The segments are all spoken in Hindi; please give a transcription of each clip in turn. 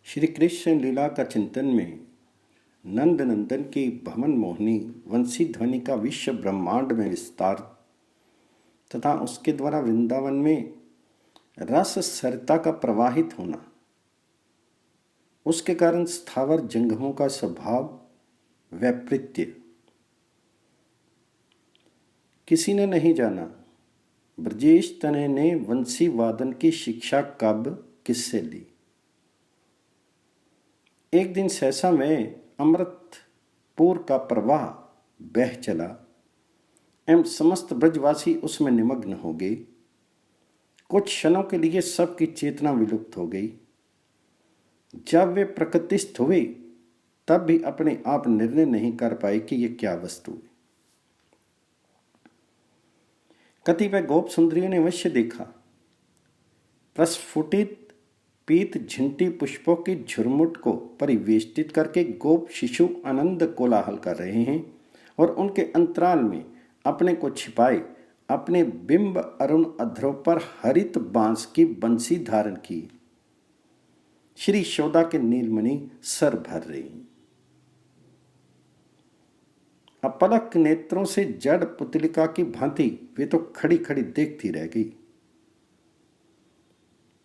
श्री कृष्ण लीला का चिंतन में नंद नंदन की भवन मोहिनी वंशी ध्वनि का विश्व ब्रह्मांड में विस्तार तथा उसके द्वारा वृंदावन में रस सरता का प्रवाहित होना, उसके कारण स्थावर जंगमों का स्वभाव वैपरीत्य किसी ने नहीं जाना। ब्रजेश तनय ने वंशी वादन की शिक्षा कब किससे ली। एक दिन सहसा में अमृतपुर का प्रवाह बह चला एवं समस्त ब्रजवासी उसमें निमग्न हो गए। कुछ क्षणों के लिए सबकी चेतना विलुप्त हो गई। जब वे प्रकृतिस्थ हुए तब भी अपने आप निर्णय नहीं कर पाए कि ये क्या वस्तु है। कतिपय गोप सुंदरियों ने अवश्य देखा, प्रस्फुटित पीत झिंटी पुष्पों की झुरमुट को परिवेष्टित करके गोप शिशु आनंद कोलाहल कर रहे हैं और उनके अंतराल में अपने को छिपाए अपने बिंब अरुण अधरों पर हरित बांस की बंसी धारण की श्री यशोदा के नीलमणि सर भर रही। अपलक नेत्रों से जड़ पुतलिका की भांति वे तो खड़ी खड़ी देखती रह गई,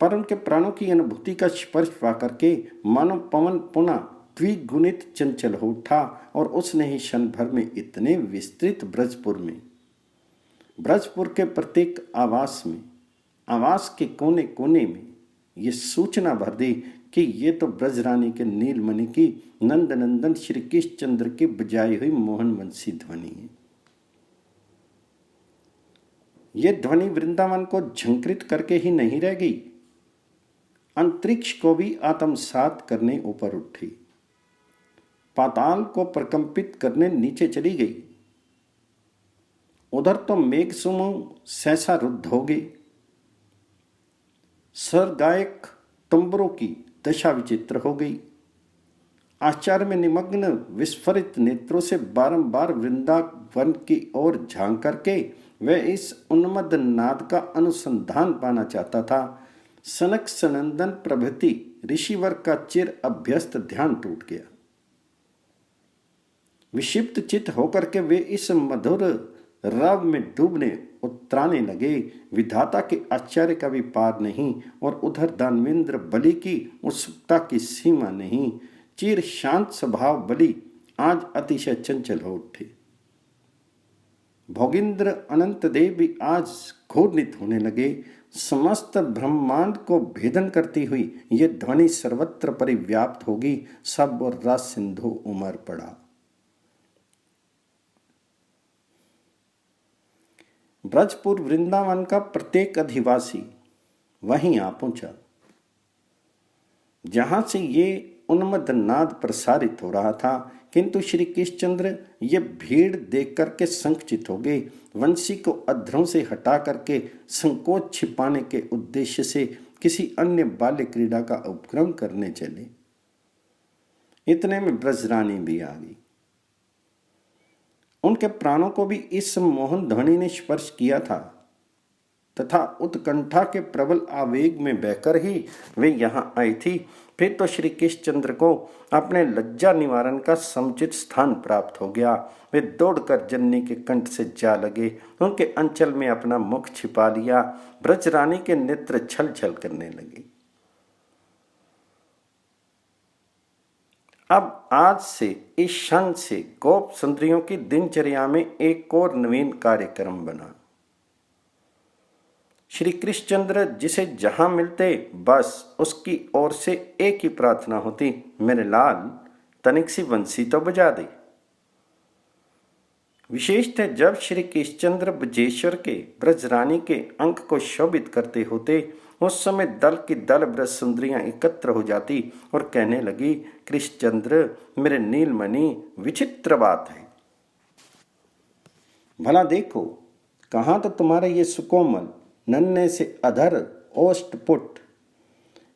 पर उनके प्राणों की अनुभूति का स्पर्श पाकर के मानो पवन पुनः द्विगुणित चंचल हो उठा और उसने ही क्षण भर में इतने विस्तृत ब्रजपुर के प्रत्येक आवास के कोने कोने में ये सूचना भर दी कि ये तो ब्रजरानी के नीलमणि की नंद नंदन श्री कृष्ण चंद्र की बजाई हुई मोहन वंशी ध्वनि है। ये ध्वनि वृंदावन को झंकृत करके ही नहीं रह गई, अंतरिक्ष को भी आत्मसात करने ऊपर उठी, पाताल को प्रकंपित करने नीचे चली गई। उधर तो मेघ समूह सहसा रुद्ध हो गए। सरगायक तंबरों की दशा विचित्र हो गई। आश्चर्य में निमग्न विस्फरित नेत्रों से बारंबार वृंदावन की ओर झांक करके वह इस उन्मद नाद का अनुसंधान पाना चाहता था। सनक सनंदन प्रभृति ऋषिवर का चिर अभ्यस्त ध्यान टूट गया। विक्षिप्त चित्त होकर के वे इस मधुर रव में डूबने उतराने लगे। विधाता के आश्चर्य का भी पार नहीं और उधर दानवेंद्र बलि की उत्सुकता की सीमा नहीं। चिर शांत स्वभाव बलि आज अतिशय चंचल हो उठे। भोगिंद्र अनंत देव भी आज घूर्णित होने लगे। समस्त ब्रह्मांड को भेदन करती हुई ये ध्वनि सर्वत्र परिव्याप्त होगी। सब और रस सिंधु उमड़ पड़ा। ब्रजपुर वृंदावन का प्रत्येक अधिवासी वहीं आ पहुंचा जहां से ये उन्मद नाद प्रसारित हो रहा था, किंतु श्री कृष्णचंद्र ये भीड़ देख करके संकुचित हो गए। वंशी को अधरों से हटा करके संकोच छिपाने के उद्देश्य से किसी अन्य बाल्य क्रीड़ा का उपक्रम करने चले। इतने में ब्रजरानी भी आ गई। उनके प्राणों को भी इस मोहन ध्वनि ने स्पर्श किया था तथा उत्कंठा के प्रबल आवेग में बहकर ही वे यहाँ आई थी। फिर तो श्री कृष्णचंद्र को अपने लज्जा निवारण का समुचित स्थान प्राप्त हो गया। वे दौड़कर जननी के कंठ से जा लगे, उनके अंचल में अपना मुख छिपा लिया। ब्रजरानी के नेत्र छल छल करने लगे। अब आज से इस क्षण से गोप सुंदरियों की दिनचर्या में एक और नवीन कार्यक्रम बना। श्री कृष्णचंद्र जिसे जहां मिलते बस उसकी ओर से एक ही प्रार्थना होती, मेरे लाल तनिक सी बंसी तो बजा दे। विशेषतः जब श्री कृष्णचंद्र ब्रजेश्वर के ब्रजरानी के अंक को शोभित करते होते, उस समय दल की दल ब्रज सुंदरियां एकत्र हो जाती और कहने लगी, कृष्णचंद्र मेरे नीलमणि विचित्र बात है। भला देखो, कहाँ तो तुम्हारे ये सुकोमल नन्हे से अधर ओष्ठपुट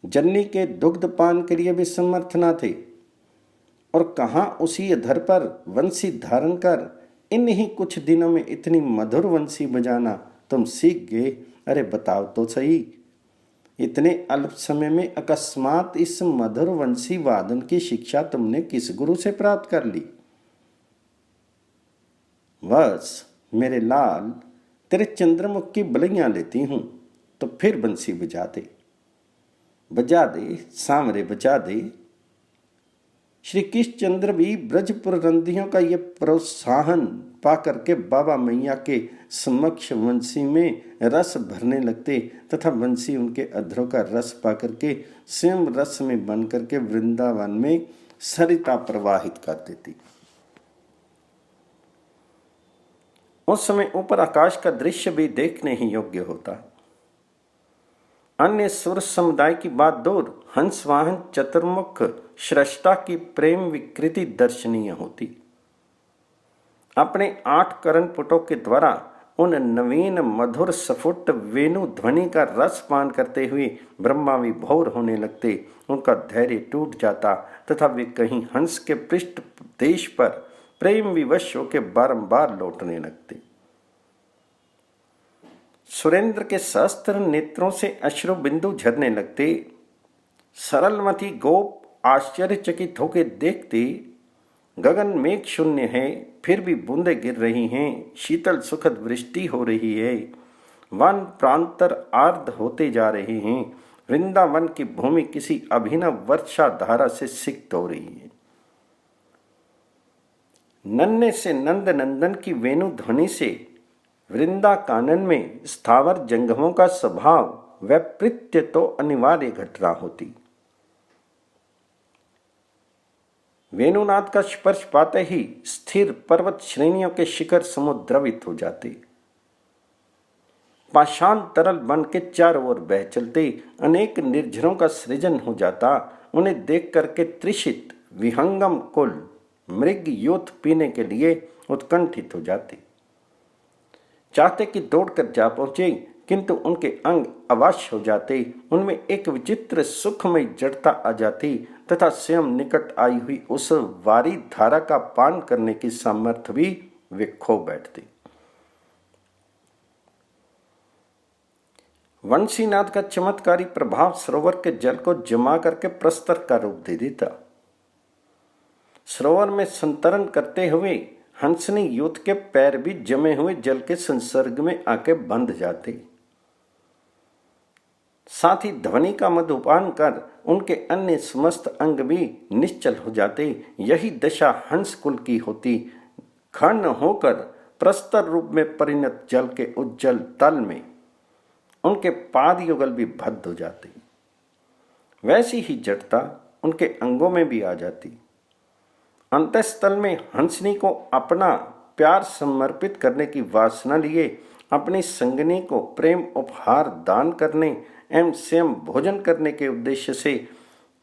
जननी के दुग्धपान के लिए भी समर्थ न थे, और कहाँ उसी अधर पर वंशी धारण कर इन्हीं कुछ दिनों में इतनी मधुर वंशी बजाना तुम सीख गए। अरे बताओ तो सही, इतने अल्प समय में अकस्मात इस मधुर वंशी वादन की शिक्षा तुमने किस गुरु से प्राप्त कर ली? बस मेरे लाल, तेरे चंद्रमुख की बलियां लेती हूं तो फिर बंसी बजा दे सांवरे बजा दे। श्री कृष्णचंद्र भी ब्रजपुर रंधियों का ये प्रोत्साहन पाकर के बाबा मैया के समक्ष वंशी में रस भरने लगते तथा वंशी उनके अधरों का रस पाकर के स्वयं रस में बन करके वृंदावन में सरिता प्रवाहित कर देती। उस समय ऊपर आकाश का दृश्य भी देखने ही योग्य होता। अन्य सुर समुदाय की बात दूर, हंसवाहन चतुर्मुख श्रेष्ठा की प्रेम विकृति दर्शनीय होती। अपने 8 करण पुटों के द्वारा उन नवीन मधुर सफुट वेणु ध्वनि का रस पान करते हुए ब्रह्मा विभोर होने लगते। उनका धैर्य टूट जाता तथा वे कहीं हंस के पृष्ठ देश पर प्रेम विवश होकर बारंबार लौटने लगते। सुरेंद्र के सहस्त्र नेत्रों से अश्रु बिंदु झरने लगते। सरलमती गोप आश्चर्यचकित होकर देखते, गगन मेघ शून्य है, फिर भी बूंदे गिर रही हैं, शीतल सुखद वृष्टि हो रही है, वन प्रांतर आर्द्र होते जा रहे हैं, वृंदावन की भूमि किसी अभिनव वर्षा धारा से सिक्त हो रही है। नन्हे से नंद नंदन की वेणु ध्वनि से वृंदा कानन में स्थावर जंगमों का स्वभाव वैपरीत्य तो अनिवार्य घटना होती। वेणुनाद का स्पर्श पाते ही स्थिर पर्वत श्रेणियों के शिखर समुद्रवित हो जाते। पाषाण तरल बन के चारों ओर बह चलते। अनेक निर्झरों का सृजन हो जाता। उन्हें देख करके त्रिषित विहंगम कुल मृग योथ पीने के लिए उत्कंठित हो जाते। चाहते कि दौड़कर जा पहुंचे, किंतु उनके अंग अवश हो जाते। उनमें एक विचित्र सुखमय जड़ता आ जाती तथा स्वयं निकट आई हुई उस वारी धारा का पान करने की सामर्थ्य भी वे खो बैठते। वंशीनाद का चमत्कारी प्रभाव सरोवर के जल को जमा करके प्रस्तर का रूप दे देता। सरोवर में संतरण करते हुए हंसनी यूथ के पैर भी जमे हुए जल के संसर्ग में आके बंध जाते। साथ ही ध्वनि का मधुपान कर उनके अन्य समस्त अंग भी निश्चल हो जाते। यही दशा हंस कुल की होती। खंड होकर प्रस्तर रूप में परिणत जल के उज्जवल तल में उनके पाद युगल भी भद्द हो जाते। वैसी ही जड़ता उनके अंगों में भी आ जाती। अंतस्थल में हंसनी को अपना प्यार समर्पित करने की वासना लिए अपनी संगनी को प्रेम उपहार दान करने एवं स्वयं भोजन करने के उद्देश्य से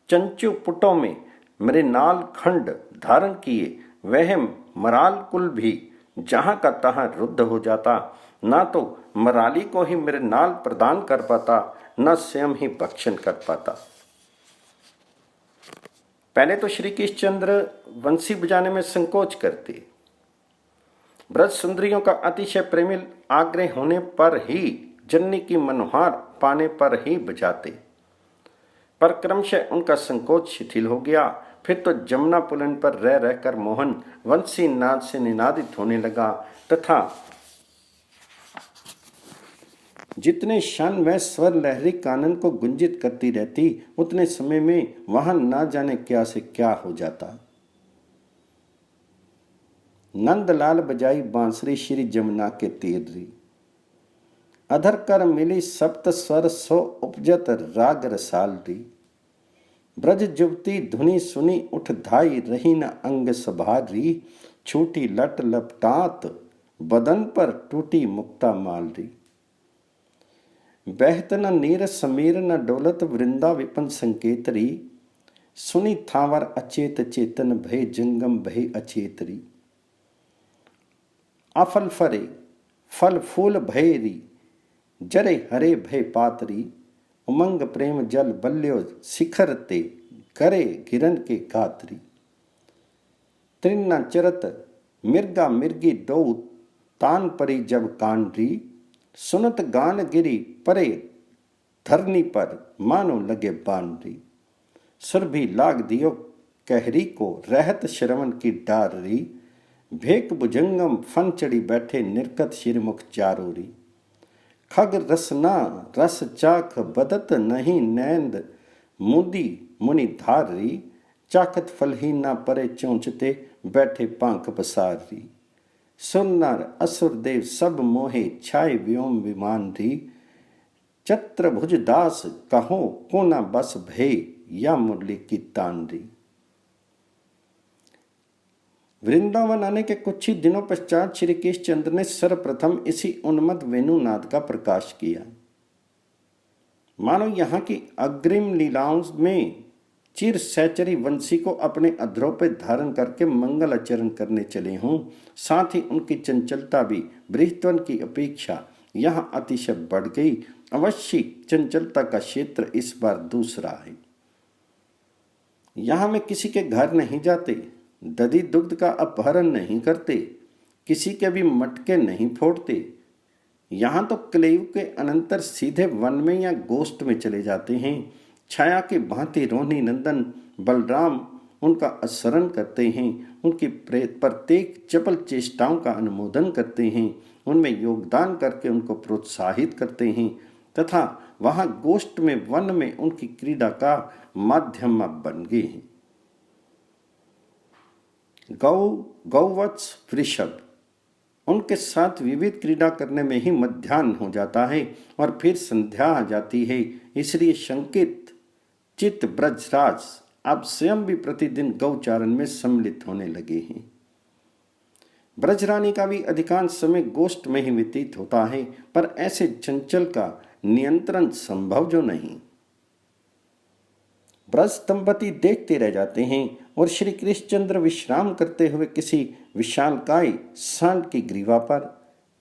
चंचु पुटों में मृणाल खंड धारण किए वह मराल कुल भी जहां का तहां रुद्ध हो जाता। ना तो मराली को ही मृणाल प्रदान कर पाता, न स्वयं ही भक्षण कर पाता। पहले तो श्री कृष्णचंद्र वंशी बजाने में संकोच करते। ब्रज सुंदरियों का अतिशय प्रेमी आग्रह होने पर ही जननी की मनोहार पाने पर ही बजाते, पर क्रमशः उनका संकोच शिथिल हो गया। फिर तो जमुना पुलन पर रह रहकर मोहन वंशी नाद से निनादित होने लगा तथा जितने क्षण वह स्वर लहरी कानन को गुंजित करती रहती, उतने समय में वहां ना जाने क्या से क्या हो जाता। नंदलाल बजाई बांसुरी श्री जमुना के तीर री, अधर कर मिली सप्त स्वर सो उपजत राग रसाल री। ब्रज जुवती धुनी सुनी उठ धाई रही न अंग सभार री। छूटी लट लपटात बदन पर टूटी मुक्ता माल री। बहत न नीर समीर न डोलत वृंदा विपन संकेतरी। सुनी थावर अचेत चेतन भय जंगम भय अचेतरी। अफल फरे फल फूल भयरी जरे हरे भय पातरी। उमंग प्रेम जल बल्यो शिखर ते करे गिरन के गात्री। त्रिन्ना चरत मिर्गा मिर्गी दो तान परी जब कांडरी। सुनत गान गिरी परे धरनी पर मानो लगे बानरी। सुर भी लाग दियो कहरी को रहत श्रवण की डाररी। भेक भुजंगम फन चढ़ी बैठे निर्कत शिरमुख चारोरी। खग रसना रस चाख बदत नहीं नैंद मुदी मुनि धारी। चाखत फलही ना परे चौंचते बैठे पांख पसारी। सुरनर असुर देव सब मोहे छाए व्योम विमान री। चत्रभुज दास कहो कोना बस भय या मुरली की तानरी। वृंदावन आने के कुछ ही दिनों पश्चात श्री कृष्णचंद्र ने सर्वप्रथम इसी उन्मत्त वेणुनाद का प्रकाश किया। मानो यहाँ की अग्रिम लीलाओं में चिर सैचरी वंशी को अपने अधरों पर धारण करके मंगल आचरण करने चले हों। साथ ही उनकी चंचलता भी बृहत्वन की अपेक्षा यहाँ अतिशय बढ़ गई। अवश्य चंचलता का क्षेत्र इस बार दूसरा है। यहाँ में किसी के घर नहीं जाते, दधि दुग्ध का अपहरण नहीं करते, किसी के भी मटके नहीं फोड़ते। यहाँ तो कलयुग के अनंतर सीधे वन में या गोष्ठ में चले जाते हैं। छाया के भांति रोहिणी नंदन बलराम उनका अनुसरण करते हैं, उनकी प्रत्येक चपल चेष्टाओं का अनुमोदन करते हैं, उनमें योगदान करके उनको प्रोत्साहित करते हैं तथा वहाँ गोष्ठ में वन में उनकी क्रीड़ा का माध्यम बन गए हैं। गौवत्स वृषभ उनके साथ विविध क्रीड़ा करने में ही मध्याह्न हो जाता है और फिर संध्या आ जाती है। इसलिए शंकित चित्त ब्रजराज अब स्वयं भी प्रतिदिन गौचारण में सम्मिलित होने लगे हैं। ब्रजरानी का भी अधिकांश समय गोष्ठ में ही व्यतीत होता है, पर ऐसे चंचल का नियंत्रण संभव जो नहीं। ब्रज दंपति देखते रह जाते हैं और श्री कृष्णचंद्र विश्राम करते हुए किसी विशालकाय सांड की ग्रीवा पर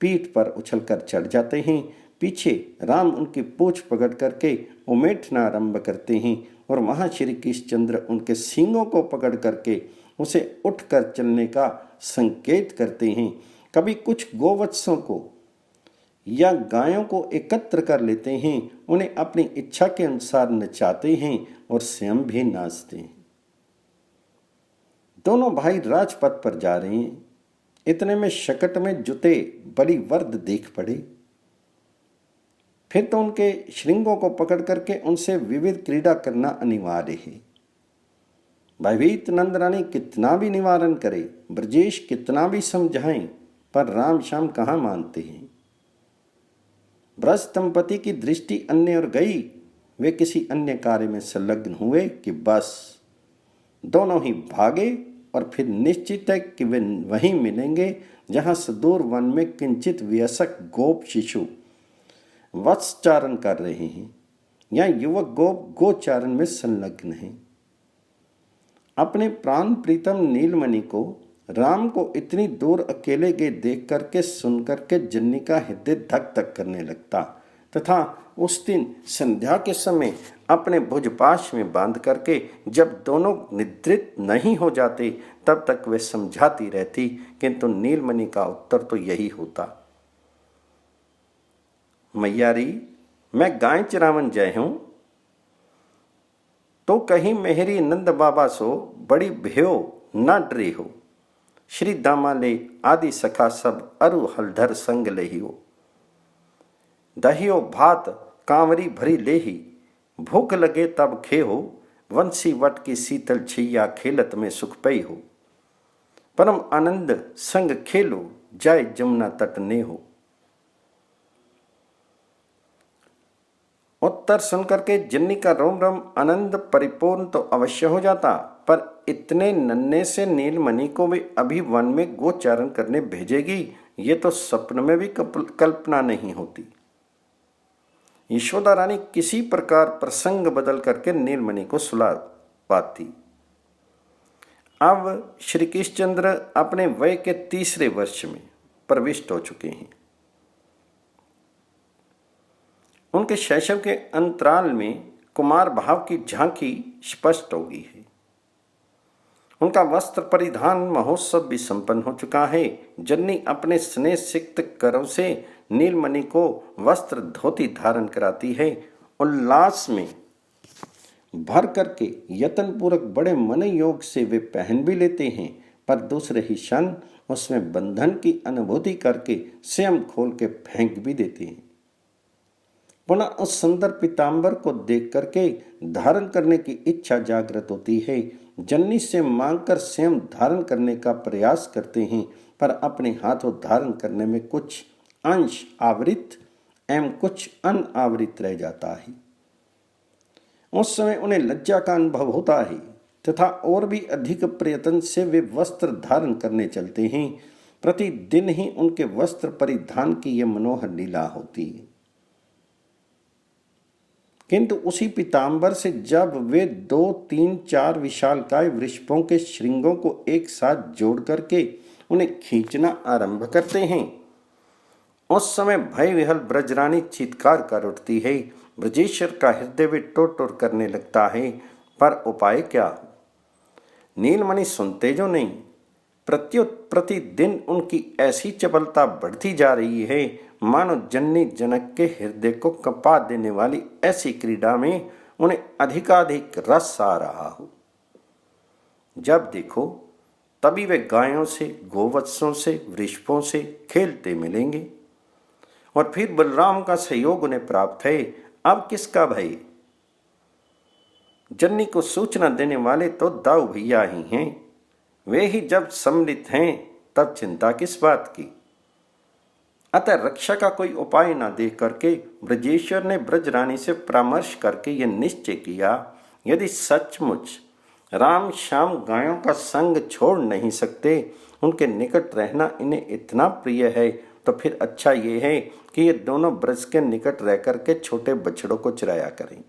पीठ पर उछलकर चढ़ जाते हैं। पीछे राम उनकी पूंछ पकड़ करके उमेटना आरंभ करते हैं और वहां श्री कृष्णचंद्र उनके सींगों को पकड़ करके उसे उठकर चलने का संकेत करते हैं। कभी कुछ गोवत्सों को या गायों को एकत्र कर लेते हैं, उन्हें अपनी इच्छा के अनुसार नचाते हैं और स्वयं भी नाचते हैं। दोनों भाई राजपथ पर जा रहे हैं। इतने में शकट में जुते बड़ी वर्द देख पड़े। फिर तो उनके श्रृंगों को पकड़ करके उनसे विविध क्रीड़ा करना अनिवार्य है। भयभीत नंद रानी कितना भी निवारण करे, ब्रजेश कितना भी समझाएं, पर राम श्याम कहाँ मानते हैं। ब्रज दंपति की दृष्टि अन्य और गई। वे किसी अन्य कार्य में संलग्न हुए कि बस दोनों ही भागे और फिर निश्चित है कि वे वहीं मिलेंगे जहां सुदूर वन में किंचित वयस्क गोप शिशु वत्सचारण कर रहे हैं या युवक गोप गोचारण में संलग्न हैं। अपने प्राण प्रीतम नीलमणि को राम को इतनी दूर अकेले गए देख करके सुन करके जन्नी का हृदय धक धक करने लगता तथा उस दिन संध्या के समय अपने भुजपाश में बांध करके जब दोनों निद्रित नहीं हो जाते तब तक वे समझाती रहती, किंतु नीलमणि का उत्तर तो यही होता, मैयारी मैं गाय चरावन जय हूं तो कहीं मेहरी नंद बाबा सो बड़ी भयो ना डरे हो। श्री दामाले आदि सखा सब अरु हलधर संग लेहियो। दहियो भात कांवरी भरी लेही, भूख लगे तब खेहो। वंशी वट की शीतल छैया खेलत में सुख पई हो। परम आनंद संग खेलो जाय जमुना तट ने हो। उत्तर सुनकर के जन्नी का रोम रोम आनंद परिपूर्ण तो अवश्य हो जाता, पर इतने नन्हे से नीलमणि को भी अभी वन में गोचारण करने भेजेगी, ये तो स्वप्न में भी कल्पना नहीं होती। यशोदा रानी किसी प्रकार प्रसंग बदल करके नीलमणि को सुला पाती। अब श्री कृष्णचंद्र अपने वय के तीसरे वर्ष में प्रविष्ट हो चुके हैं। उनके शैशव के अंतराल में कुमार भाव की झांकी स्पष्ट हो गई है। उनका वस्त्र परिधान महोत्सव भी संपन्न हो चुका है। जन्नी अपने स्नेह सिक्त करों से नीलमणि को वस्त्र धोती धारण कराती है। उल्लास में भर करके यत्नपूर्वक बड़े मन योग से वे पहन भी लेते हैं, पर दूसरे ही क्षण उसमें बंधन की अनुभूति करके स्वयं खोल के फेंक भी देते हैं। पुनः उस सुंदर पीताम्बर को देख करके धारण करने की इच्छा जागृत होती है। जननी से मांगकर स्वयं धारण करने का प्रयास करते हैं, पर अपने हाथों धारण करने में कुछ अंश आवृत एवं कुछ अनावृत रह जाता है। उस समय उन्हें लज्जा का अनुभव होता है तथा और भी अधिक प्रयत्न से वे वस्त्र धारण करने चलते हैं। प्रतिदिन ही उनके वस्त्र परिधान की यह मनोहर लीला होती है, किंतु उसी पीताम्बर से जब वे 2, 3, 4 विशालकाय वृषभों के श्रृंगों को एक साथ जोड़ करके उन्हें खींचना आरंभ करते हैं, उस समय भय विहल ब्रजरानी चीत्कार कर उठती है। ब्रजेश्वर का हृदय भी टोट टोट करने लगता है, पर उपाय क्या? नीलमणि सुनते जो नहीं। प्रत्युत प्रतिदिन उनकी ऐसी चपलता बढ़ती जा रही है, मानो जननी जनक के हृदय को कंपा देने वाली ऐसी क्रीड़ा में उन्हें अधिकाधिक रस आ रहा हो। जब देखो तभी वे गायों से, गोवत्सों से, वृषभों से खेलते मिलेंगे, और फिर बलराम का सहयोग उन्हें प्राप्त है। अब किसका भय? जननी को सूचना देने वाले तो दाऊ भैया ही हैं। वे ही जब सम्मिलित हैं तब चिंता किस बात की? अतः रक्षा का कोई उपाय न देख करके ब्रजेश्वर ने ब्रजरानी से परामर्श करके यह निश्चय किया, यदि सचमुच राम श्याम गायों का संग छोड़ नहीं सकते, उनके निकट रहना इन्हें इतना प्रिय है, तो फिर अच्छा ये है कि ये दोनों ब्रज के निकट रह करके छोटे बछड़ों को चराया करें।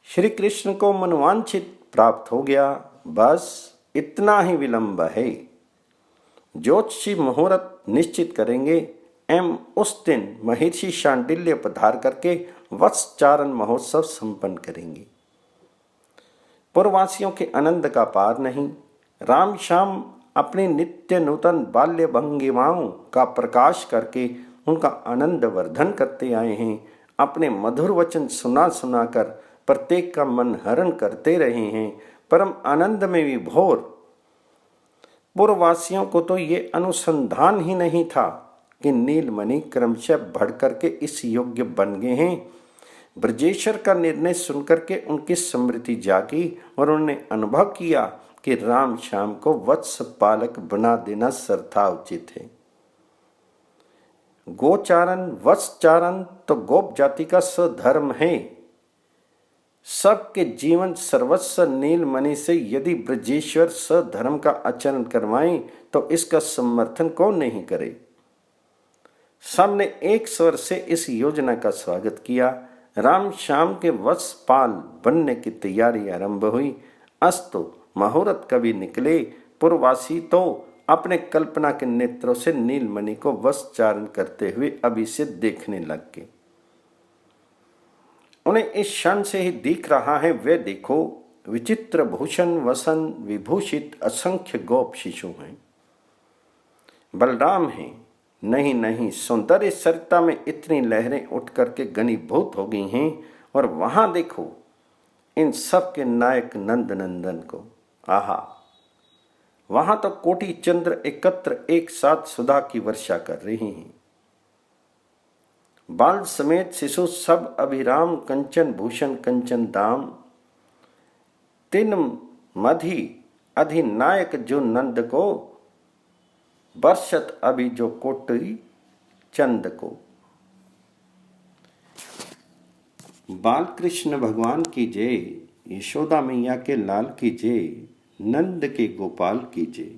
श्री कृष्ण को मनवांछित प्राप्त हो गया, बस इतना ही विलंब है। ज्योतिषी मुहूर्त निश्चित करेंगे एवं उस दिन महर्षि शांडिल्य पधार करके वत्सचारण महोत्सव संपन्न करेंगे। पूर्ववासियों के आनंद का पार नहीं। राम श्याम अपनी नित्य नूतन बाल्य भंगिमाओं का प्रकाश करके उनका आनंद वर्धन करते आए हैं। अपने मधुर वचन सुना सुना कर प्रत्येक का मन हरण करते रहे हैं। परम आनंद में विभोर पूर्ववासियों को तो ये अनुसंधान ही नहीं था कि नीलमणि क्रमशः बढ़ करके इस योग्य बन गए हैं। ब्रजेश्वर का निर्णय सुनकर के उनकी स्मृति जागी और उन्होंने अनुभव किया कि राम श्याम को वत्स पालक बना देना सर्वथा उचित है। गोचारण वत्सचारण तो गोप जाति का स्वधर्म है। सबके जीवन सर्वस्व नीलमणि से यदि ब्रजेश्वर स्वधर्म का आचरण करवाएं तो इसका समर्थन कौन नहीं करे। सबने एक स्वर से इस योजना का स्वागत किया। राम श्याम के वत्सपाल बनने की तैयारी आरंभ हुई। अस्तु मुहूर्त कभी निकले। पूर्ववासी तो अपने कल्पना के नेत्रों से नीलमणि को वत्सचारण करते हुए अभी से देखने लग गए। उन्हें इस क्षण से ही दिख रहा है, वे देखो विचित्र भूषण वसन विभूषित असंख्य गोप शिशु हैं। बलराम हैं। नहीं नहीं, सौंदर्य सरिता में इतनी लहरें उठ करके घनीभूत हो गई हैं। और वहां देखो इन सब के नायक नंद नंदन को। आहा, वहां तो कोटि चंद्र एकत्र एक साथ सुधा की वर्षा कर रहे हैं। बाल समेत शिशु सब अभिराम कंचन भूषण कंचन दाम। तीन मधि अधिनायक जो नंद को, बरसत अभी जो कोटि चंद को। बाल कृष्ण भगवान की जय, यशोदा मैया के लाल की जय, नंद के गोपाल की जय।